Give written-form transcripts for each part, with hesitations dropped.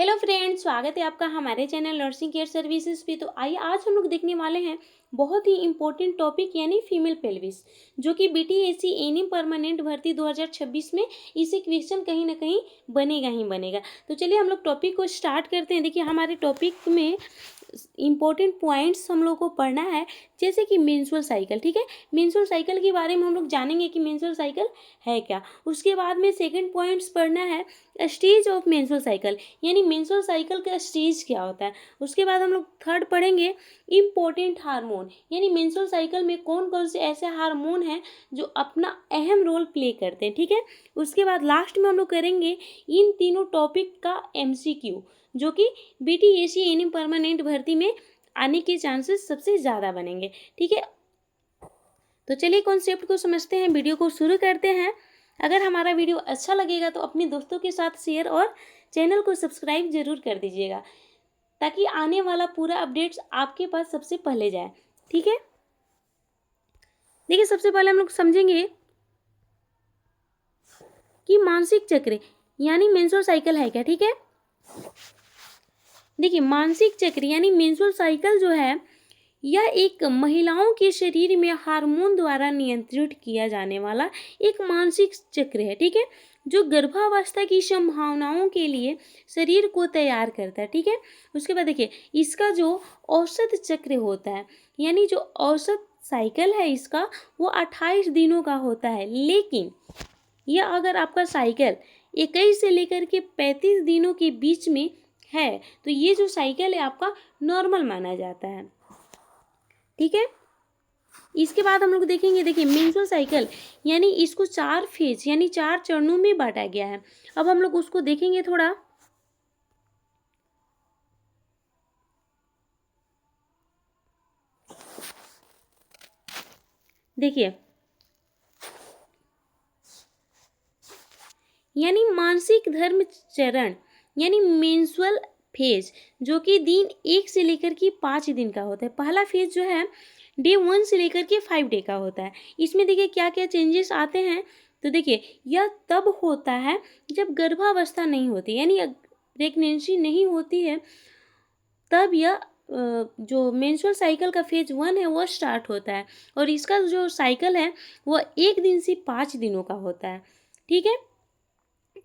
Hello friends, स्वागत है आपका हमारे चैनल नर्सिंग केयर सर्विसेज पे। तो आइए आज हम लोग देखने वाले हैं बहुत ही इम्पोर्टेंट टॉपिक यानी फीमेल पेल्विस, जो कि बीटीएससी एनएम परमानेंट भर्ती 2026 में इसे क्वेश्चन कहीं ना कहीं बनेगा ही बनेगा। तो चलिए हम लोग टॉपिक को स्टार्ट करते हैं। देखिए हमारे टॉपिक में इम्पोर्टेंट पॉइंट्स हम लोग को पढ़ना है, जैसे कि मेंस्ट्रुअल साइकिल। ठीक है, मेंस्ट्रुअल साइकिल के बारे में हम लोग जानेंगे कि मेंस्ट्रुअल साइकिल है क्या। उसके बाद में सेकंड पॉइंट्स पढ़ना है स्टेज ऑफ मेंस्ट्रुअल साइकिल, यानी मेंस्ट्रुअल साइकिल का स्टेज क्या होता है। उसके बाद हम लोग थर्ड पढ़ेंगे इम्पोर्टेंट हार्मोन, यानी मेंस्ट्रुअल साइकिल में कौन कौन से ऐसे हार्मोन हैं जो अपना अहम रोल प्ले करते हैं। ठीक है, उसके बाद लास्ट में हम लोग करेंगे इन तीनों टॉपिक का एमसीक्यू, जो कि बीटीएससी एनएम परमानेंट भर्ती में आने के चांसेस सबसे ज़्यादा बनेंगे। ठीक है, तो चलिए कॉन्सेप्ट को समझते हैं, वीडियो को शुरू करते हैं। अगर हमारा वीडियो अच्छा लगेगा तो अपने दोस्तों के साथ शेयर और चैनल को सब्सक्राइब जरूर कर दीजिएगा, ताकि आने वाला पूरा अपडेट्स आपके पास सबसे पहले जाए। ठीक है, देखिए सबसे पहले हम लोग समझेंगे कि मानसिक चक्र यानी मेंस्ट्रुअल साइकिल है क्या। ठीक है, देखिए मानसिक चक्र यानी मेंस्ट्रुअल साइकिल जो है, यह एक महिलाओं के शरीर में हार्मोन द्वारा नियंत्रित किया जाने वाला एक मानसिक चक्र है। ठीक है, जो गर्भावस्था की संभावनाओं के लिए शरीर को तैयार करता है। ठीक है, उसके बाद देखिए इसका जो औसत चक्र होता है, यानी जो औसत साइकिल है इसका, वो 28 दिनों का होता है। लेकिन यह अगर आपका साइकिल 21 से लेकर के 35 दिनों के बीच में है, तो ये जो साइकिल है आपका नॉर्मल माना जाता है। ठीक है, इसके बाद हम लोग देखेंगे, देखिए मेंस्ट्रुअल साइकिल यानी इसको 4 फेज यानी 4 चरणों में बांटा गया है। अब हम लोग उसको देखेंगे थोड़ा। देखिए यानी मानसिक धर्म चरण यानी मेंस्ट्रुअल फेज, जो कि दिन 1 से लेकर के 5 दिन का होता है। पहला फेज जो है डे 1 से लेकर के 5 डे का होता है। इसमें देखिए क्या क्या चेंजेस आते हैं। तो देखिए यह तब होता है जब गर्भावस्था नहीं होती, यानी प्रेगनेंसी नहीं होती है, तब यह जो मेंस्ट्रुअल साइकिल का फेज 1 है वो स्टार्ट होता है। और इसका जो साइकिल है वह 1 दिन से 5 दिनों का होता है। ठीक है,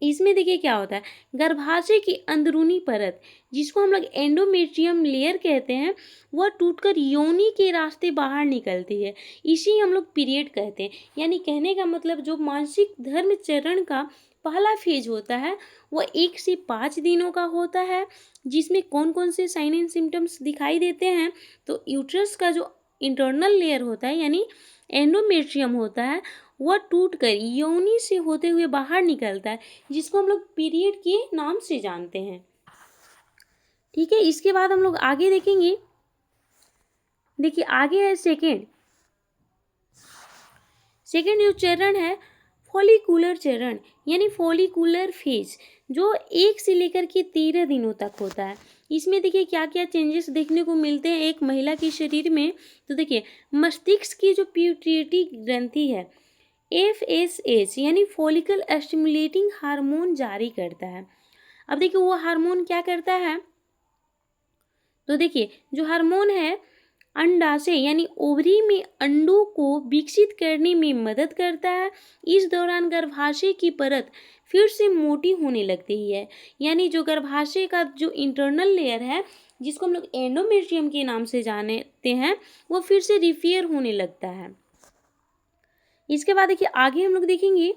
इसमें देखिए क्या होता है, गर्भाशय की अंदरूनी परत, जिसको हम लोग एंडोमेट्रियम लेयर कहते हैं, वह टूटकर योनि के रास्ते बाहर निकलती है। इसी हम लोग पीरियड कहते हैं। यानी कहने का मतलब जो मानसिक धर्म चरण का पहला फेज होता है वह 1 से 5 दिनों का होता है, जिसमें कौन कौन से साइन एंड सिम्टम्स दिखाई देते हैं। तो यूट्रस का जो इंटरनल लेयर होता है यानी एंडोमेट्रियम होता है, वह टूटकर योनि से होते हुए बाहर निकलता है, जिसको हम लोग पीरियड के नाम से जानते हैं। ठीक है, इसके बाद हम लोग आगे देखेंगे। देखिए आगे है सेकेंड जो चरण है फॉलिकुलर चरण यानी फॉलिकुलर फेज, जो 1 से लेकर के 13 दिनों तक होता है। इसमें देखिए क्या क्या चेंजेस देखने को मिलते हैं एक महिला के शरीर में। तो देखिए मस्तिष्क की जो प्यूटरी ग्रंथि है FSH यानी फॉलिकल स्टिमुलेटिंग हार्मोन जारी करता है। अब देखिए वो हार्मोन क्या करता है। तो देखिए जो हार्मोन है अंडाशय यानी ओवरी में अंडों को विकसित करने में मदद करता है। इस दौरान गर्भाशय की परत फिर से मोटी होने लगती है, यानी जो गर्भाशय का जो इंटरनल लेयर है, जिसको हम लोग एंडोमेट्रियम के नाम से जानते हैं, वो फिर से रिपेयर होने लगता है। इसके बाद देखिए आगे हम लोग देखेंगे,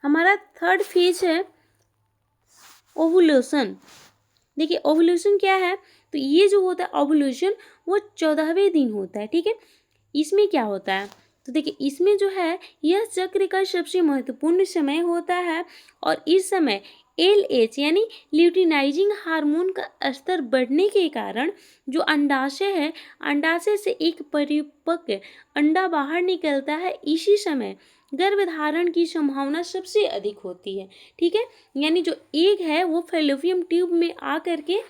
हमारा थर्ड फेज है ओवुलेशन। देखिए ओवुलेशन क्या है, तो ये जो होता है ओवुलेशन वो 14वें दिन होता है। ठीक है, इसमें क्या होता है, तो देखिए इसमें जो है यह चक्र का सबसे महत्वपूर्ण समय होता है। और इस समय LH यानी ल्यूटिनाइजिंग हार्मोन का स्तर बढ़ने के कारण जो अंडाशय है, अंडाशय से एक परिपक्व अंडा बाहर निकलता है। इसी समय गर्भधारण की संभावना सबसे अधिक होती है। ठीक है, यानी जो एग है वो फैलोपियन ट्यूब में आ करके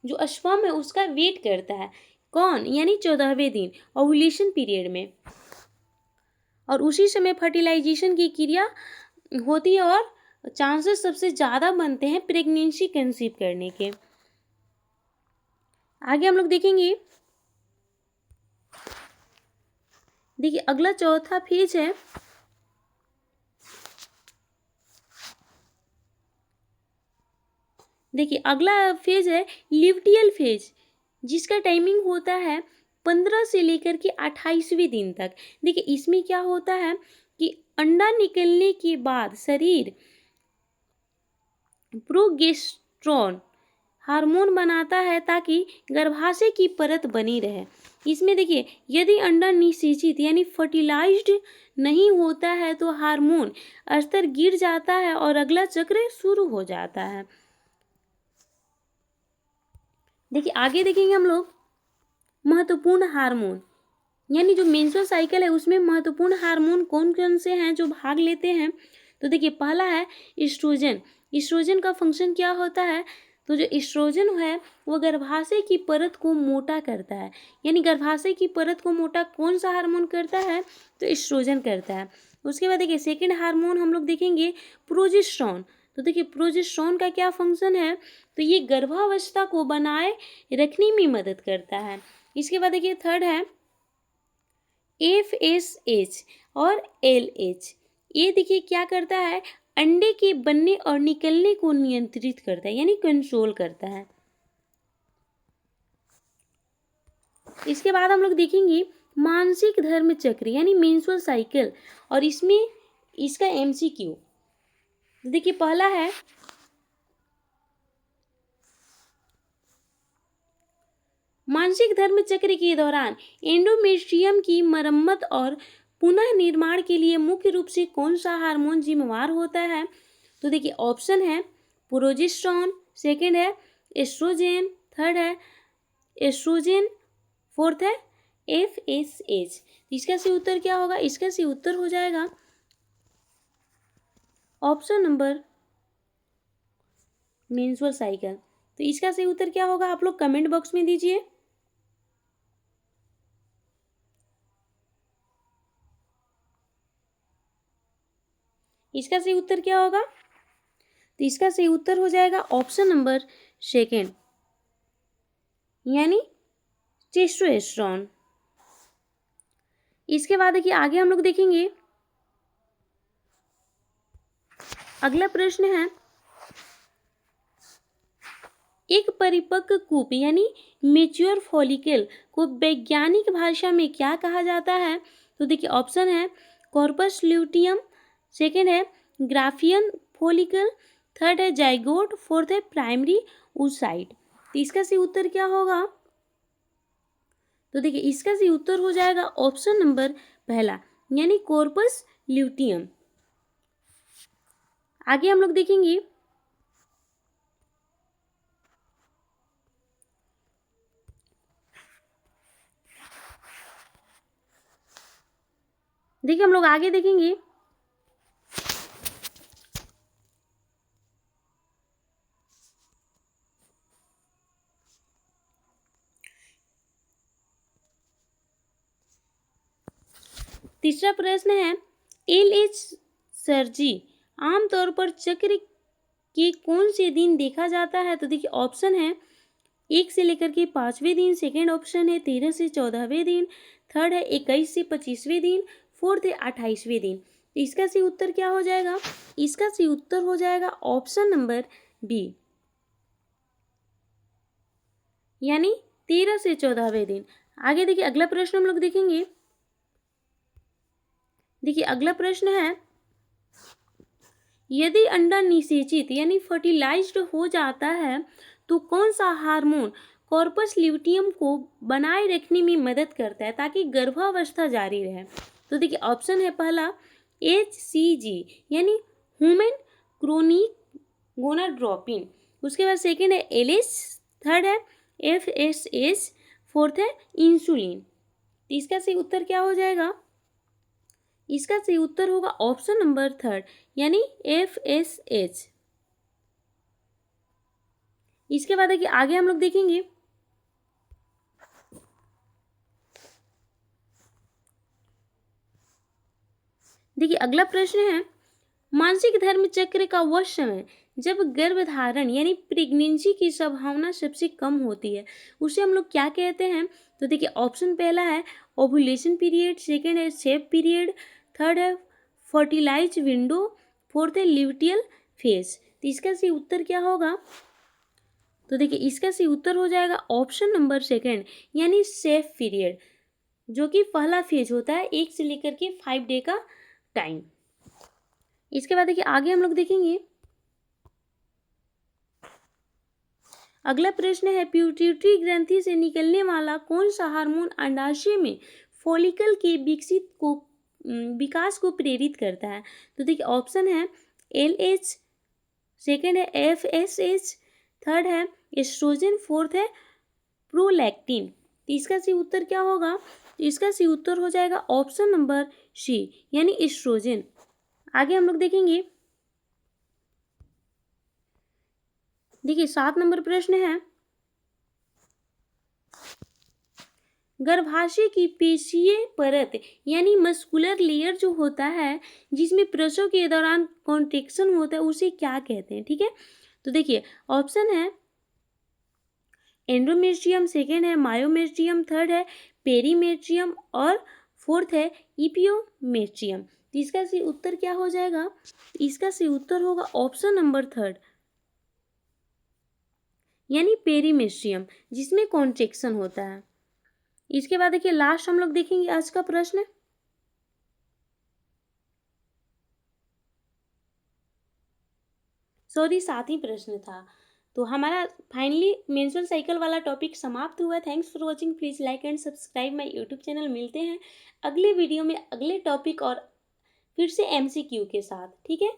जो स्पर्म है उसका वेट करता है। कौन, यानी 14वें दिन ओव्यूलेशन पीरियड में, और उसी समय फर्टिलाइजेशन की क्रिया होती है और चांसेस सबसे ज़्यादा बनते हैं प्रेगनेंसी कंसीव करने के। आगे हम लोग देखेंगे, देखिए अगला चौथा फेज है, देखिए अगला फेज है ल्यूटियल फेज, जिसका टाइमिंग होता है 15 से लेकर के 28वें दिन तक। देखिए इसमें क्या होता है कि अंडा निकलने के बाद शरीर प्रोजेस्टेरोन हार्मोन बनाता है ताकि गर्भाशय की परत बनी रहे। इसमें देखिए यदि अंडा निषेचित यानी फर्टिलाइज्ड नहीं होता है तो हार्मोन स्तर गिर जाता है और अगला चक्र शुरू हो जाता है। देखिए आगे देखेंगे हम लोग महत्वपूर्ण हार्मोन, यानी जो मेंस्ट्रुअल साइकिल है उसमें महत्वपूर्ण हार्मोन कौन कौन से हैं जो भाग लेते हैं। तो देखिए पहला है एस्ट्रोजन। एस्ट्रोजन का फंक्शन क्या होता है, तो जो एस्ट्रोजन है वो गर्भाशय की परत को मोटा करता है, यानी गर्भाशय की परत को मोटा कौन सा हार्मोन करता है, तो एस्ट्रोजन करता है। उसके बाद देखिए सेकेंड हार्मोन हम लोग देखेंगे प्रोजेस्टेरोन। तो देखिए प्रोजेस्टेरोन का क्या फंक्शन है, तो ये गर्भावस्था को बनाए रखने में मदद करता है। इसके बाद देखिए थर्ड है FSH और LH। ये देखिए क्या करता है, अंडे के बनने और निकलने को नियंत्रित करता है, यानी कंट्रोल करता है। इसके बाद हम लोग देखेंगे मानसिक धर्म चक्र यानी मेंस्ट्रुअल साइकिल, और इसमें इसका MCQ। देखिए पहला है मानसिक धर्म चक्र के दौरान एंडोमेट्रियम की मरम्मत और पुनः निर्माण के लिए मुख्य रूप से कौन सा हार्मोन जिम्मेवार होता है, तो देखिए ऑप्शन है प्रोजेस्टेरोन, सेकंड है एस्ट्रोजन, थर्ड है एस्ट्रोजन, फोर्थ है FSH। इसका सही उत्तर क्या होगा, इसका सही उत्तर हो जाएगा ऑप्शन नंबर मेंस्ट्रुअल साइकिल। तो इसका सही उत्तर क्या होगा आप लोग कमेंट बॉक्स में दीजिए। इसका सही उत्तर क्या होगा, तो इसका सही उत्तर हो जाएगा ऑप्शन नंबर सेकेंड, यानी टेस्टोस्टेरोन। इसके बाद देखिए आगे हम लोग देखेंगे, अगला प्रश्न है एक परिपक्व कूप यानी मेच्योर फॉलिकल को वैज्ञानिक भाषा में क्या कहा जाता है, तो देखिए ऑप्शन है कॉर्पस ल्यूटियम, सेकंड है ग्राफियन फॉलिकल, थर्ड है जाइगोट, फोर्थ है प्राइमरी oocyte। तो इसका सही उत्तर क्या होगा, तो देखिए इसका सही उत्तर हो जाएगा ऑप्शन नंबर पहला, यानी कॉर्पस ल्यूटियम। आगे हम लोग देखेंगे हम लोग आगे देखेंगे तीसरा प्रश्न है LH सर्जी आमतौर पर चक्र के कौन से दिन देखा जाता है, तो देखिए ऑप्शन है 1 से लेकर के 5वें दिन, सेकेंड ऑप्शन है 13 से 14वें दिन, थर्ड है 21 से 25वें दिन, फोर्थ है 28वें दिन। तो इसका सही उत्तर क्या हो जाएगा, इसका सही उत्तर हो जाएगा ऑप्शन नंबर बी, यानी 13 से 14वें दिन। आगे देखिए अगला प्रश्न हम लोग देखेंगे, देखिए अगला प्रश्न है यदि अंडा निषेचित यानी फर्टिलाइज्ड हो जाता है तो कौन सा हार्मोन कॉर्पस ल्यूटियम को बनाए रखने में मदद करता है ताकि गर्भावस्था जारी रहे। तो देखिए ऑप्शन है पहला HCG यानी ह्यूमन क्रोनिक गोनाडोट्रोपिन, उसके बाद सेकंड है LH, थर्ड है FSH, फोर्थ है इंसुलिन। तो इसका सही उत्तर क्या हो जाएगा, इसका सही उत्तर होगा ऑप्शन नंबर थर्ड, यानी FSH। इसके बाद देखिए आगे हम लोग देखेंगे देखिए अगला प्रश्न है मासिक धर्म चक्र का वह समय जब गर्भधारण यानी प्रेगनेंसी की संभावना सबसे कम होती है, उसे हम लोग क्या कहते हैं? तो देखिए, ऑप्शन पहला है ओव्यूलेशन पीरियड, सेकंड है शेप पीरियड, थर्ड है फर्टिलाइज विंडो, फोर्थ है ल्यूटियल फेज। तो इसका सही उत्तर क्या होगा? तो देखिए, इसका सही उत्तर हो जाएगा ऑप्शन नंबर सेकंड, यानी सेफ पीरियड, जो कि पहला फेज होता है 1 से लेकर के 5 डे का टाइम। इसके बाद देखिए आगे हम लोग देखेंगे, अगला प्रश्न है पिट्यूटरी ग्रंथि से निकलने वाला कौन सा हार्मोन अंडाशय में फॉलिकल के विकास को प्रेरित करता है? तो देखिए, ऑप्शन है LH, सेकंड है FSH, थर्ड है एस्ट्रोजन, फोर्थ है प्रोलैक्टिन। तो इसका सही उत्तर क्या होगा? तो इसका सही उत्तर हो जाएगा ऑप्शन नंबर सी, यानी एस्ट्रोजन। आगे हम लोग देखेंगे, देखिए 7 नंबर प्रश्न है, गर्भाशय की पेशीय परत यानी मस्कुलर लेयर जो होता है, जिसमें प्रसव के दौरान कॉन्ट्रेक्शन होता है, उसे क्या कहते हैं? ठीक है, तो देखिए ऑप्शन है एंडोमेट्रियम, सेकेंड है मायोमेट्रियम, थर्ड है पेरीमेट्रियम और फोर्थ है इपियोमेट्रियम। तो इसका सही उत्तर क्या हो जाएगा? इसका सही उत्तर होगा ऑप्शन नंबर थर्ड, यानी पेरीमेट्रियम, जिसमें कॉन्ट्रेक्शन होता है। इसके बाद देखिए लास्ट हम लोग देखेंगे आज का प्रश्न, सॉरी 7 ही प्रश्न था। तो हमारा फाइनली मेंस्ट्रुअल साइकिल वाला टॉपिक समाप्त हुआ। Thanks for watching, please like and subscribe my YouTube channel. मिलते हैं अगले वीडियो में अगले टॉपिक और फिर से MCQ के साथ, ठीक है।